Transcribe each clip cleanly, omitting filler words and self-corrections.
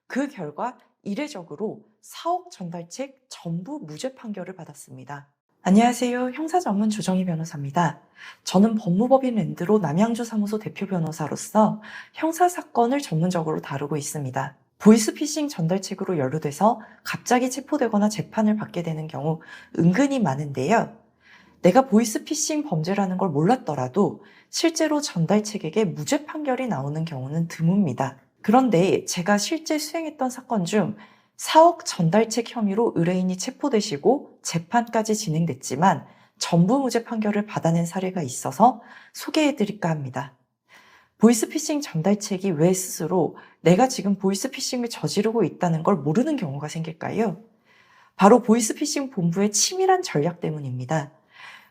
그 결과 이례적으로 4억 전달책 전부 무죄 판결을 받았습니다. 안녕하세요. 형사 전문 조정희 변호사입니다. 저는 법무법인 랜드로 남양주 사무소 대표 변호사로서 형사 사건을 전문적으로 다루고 있습니다. 보이스피싱 전달책으로 연루돼서 갑자기 체포되거나 재판을 받게 되는 경우 은근히 많은데요. 내가 보이스피싱 범죄라는 걸 몰랐더라도 실제로 전달책에게 무죄 판결이 나오는 경우는 드뭅니다. 그런데 제가 실제 수행했던 사건 중 4억 전달책 혐의로 의뢰인이 체포되시고 재판까지 진행됐지만 전부 무죄 판결을 받아낸 사례가 있어서 소개해드릴까 합니다. 보이스피싱 전달책이 왜 스스로 내가 지금 보이스피싱을 저지르고 있다는 걸 모르는 경우가 생길까요? 바로 보이스피싱 본부의 치밀한 전략 때문입니다.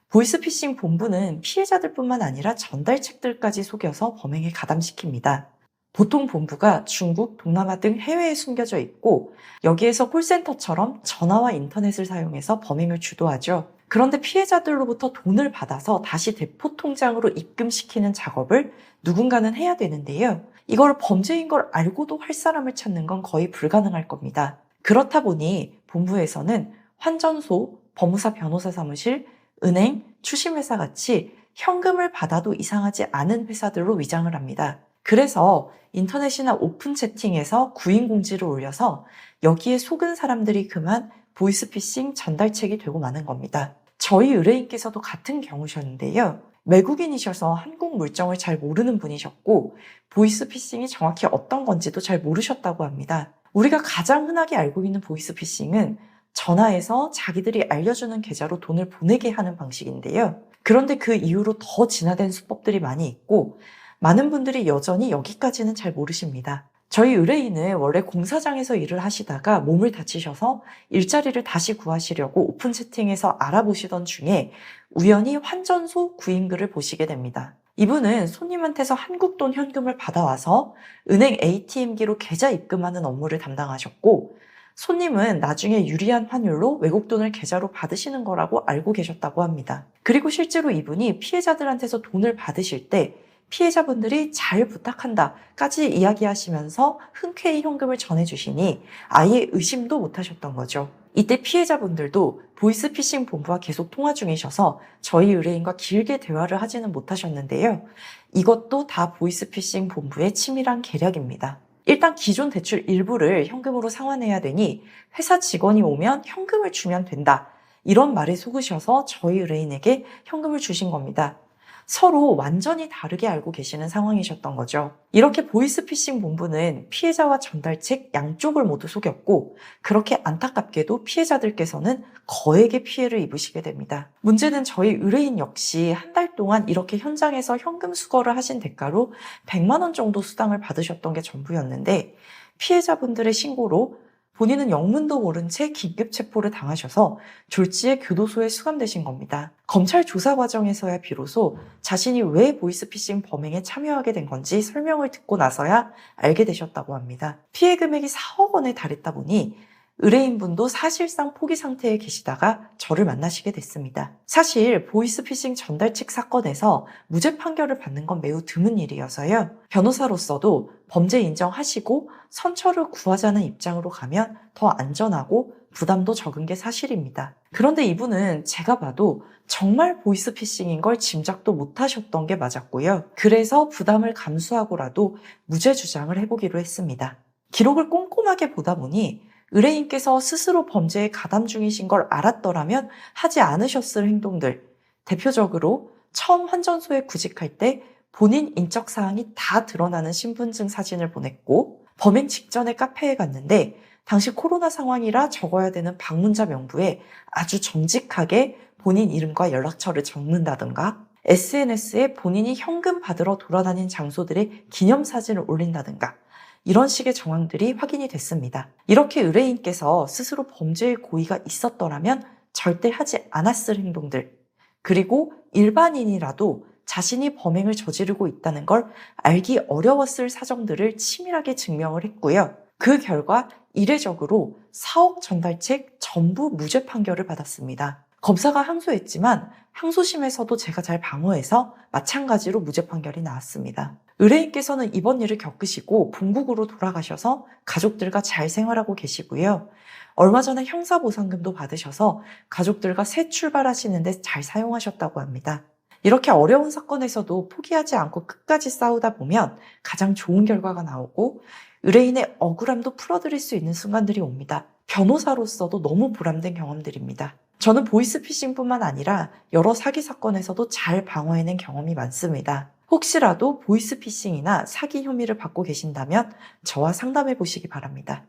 보이스피싱 본부는 피해자들뿐만 아니라 전달책들까지 속여서 범행에 가담시킵니다. 보통 본부가 중국, 동남아 등 해외에 숨겨져 있고 여기에서 콜센터처럼 전화와 인터넷을 사용해서 범행을 주도하죠. 그런데 피해자들로부터 돈을 받아서 다시 대포 통장으로 입금시키는 작업을 누군가는 해야 되는데요. 이걸 범죄인 걸 알고도 할 사람을 찾는 건 거의 불가능할 겁니다. 그렇다 보니 본부에서는 환전소, 법무사 변호사 사무실, 은행, 추심회사 같이 현금을 받아도 이상하지 않은 회사들로 위장을 합니다. 그래서 인터넷이나 오픈 채팅에서 구인 공지를 올려서 여기에 속은 사람들이 그만 보이스피싱 전달책이 되고 마는 겁니다. 저희 의뢰인께서도 같은 경우셨는데요. 외국인이셔서 한국 물정을 잘 모르는 분이셨고 보이스피싱이 정확히 어떤 건지도 잘 모르셨다고 합니다. 우리가 가장 흔하게 알고 있는 보이스피싱은 전화해서 자기들이 알려주는 계좌로 돈을 보내게 하는 방식인데요. 그런데 그 이후로 더 진화된 수법들이 많이 있고 많은 분들이 여전히 여기까지는 잘 모르십니다. 저희 의뢰인은 원래 공사장에서 일을 하시다가 몸을 다치셔서 일자리를 다시 구하시려고 오픈 채팅에서 알아보시던 중에 우연히 환전소 구인글을 보시게 됩니다. 이분은 손님한테서 한국 돈 현금을 받아와서 은행 ATM기로 계좌 입금하는 업무를 담당하셨고 손님은 나중에 유리한 환율로 외국 돈을 계좌로 받으시는 거라고 알고 계셨다고 합니다. 그리고 실제로 이분이 피해자들한테서 돈을 받으실 때 피해자분들이 잘 부탁한다까지 이야기하시면서 흔쾌히 현금을 전해주시니 아예 의심도 못하셨던 거죠. 이때 피해자분들도 보이스피싱 본부와 계속 통화 중이셔서 저희 의뢰인과 길게 대화를 하지는 못하셨는데요. 이것도 다 보이스피싱 본부의 치밀한 계략입니다. 일단 기존 대출 일부를 현금으로 상환해야 되니 회사 직원이 오면 현금을 주면 된다. 이런 말에 속으셔서 저희 의뢰인에게 현금을 주신 겁니다. 서로 완전히 다르게 알고 계시는 상황이셨던 거죠. 이렇게 보이스피싱 본부는 피해자와 전달책 양쪽을 모두 속였고 그렇게 안타깝게도 피해자들께서는 거액의 피해를 입으시게 됩니다. 문제는 저희 의뢰인 역시 한 달 동안 이렇게 현장에서 현금 수거를 하신 대가로 100만 원 정도 수당을 받으셨던 게 전부였는데 피해자분들의 신고로 본인은 영문도 모른 채 긴급 체포를 당하셔서 졸지에 교도소에 수감되신 겁니다. 검찰 조사 과정에서야 비로소 자신이 왜 보이스피싱 범행에 참여하게 된 건지 설명을 듣고 나서야 알게 되셨다고 합니다. 피해 금액이 4억 원에 달했다 보니 의뢰인분도 사실상 포기 상태에 계시다가 저를 만나시게 됐습니다. 사실 보이스피싱 전달책 사건에서 무죄 판결을 받는 건 매우 드문 일이어서요. 변호사로서도 범죄 인정하시고 선처를 구하자는 입장으로 가면 더 안전하고 부담도 적은 게 사실입니다. 그런데 이분은 제가 봐도 정말 보이스피싱인 걸 짐작도 못하셨던 게 맞았고요. 그래서 부담을 감수하고라도 무죄 주장을 해보기로 했습니다. 기록을 꼼꼼하게 보다 보니 의뢰인께서 스스로 범죄에 가담 중이신 걸 알았더라면 하지 않으셨을 행동들, 대표적으로 처음 환전소에 구직할 때 본인 인적 사항이 다 드러나는 신분증 사진을 보냈고 범행 직전에 카페에 갔는데 당시 코로나 상황이라 적어야 되는 방문자 명부에 아주 정직하게 본인 이름과 연락처를 적는다든가 SNS에 본인이 현금 받으러 돌아다닌 장소들의 기념사진을 올린다든가 이런 식의 정황들이 확인이 됐습니다. 이렇게 의뢰인께서 스스로 범죄의 고의가 있었더라면 절대 하지 않았을 행동들, 그리고 일반인이라도 자신이 범행을 저지르고 있다는 걸 알기 어려웠을 사정들을 치밀하게 증명을 했고요. 그 결과 이례적으로 4억 전달책 전부 무죄 판결을 받았습니다. 검사가 항소했지만 항소심에서도 제가 잘 방어해서 마찬가지로 무죄 판결이 나왔습니다. 의뢰인께서는 이번 일을 겪으시고 본국으로 돌아가셔서 가족들과 잘 생활하고 계시고요. 얼마 전에 형사보상금도 받으셔서 가족들과 새 출발하시는데 잘 사용하셨다고 합니다. 이렇게 어려운 사건에서도 포기하지 않고 끝까지 싸우다 보면 가장 좋은 결과가 나오고 의뢰인의 억울함도 풀어드릴 수 있는 순간들이 옵니다. 변호사로서도 너무 보람된 경험들입니다. 저는 보이스피싱뿐만 아니라 여러 사기 사건에서도 잘 방어해낸 경험이 많습니다. 혹시라도 보이스피싱이나 사기 혐의를 받고 계신다면 저와 상담해 보시기 바랍니다.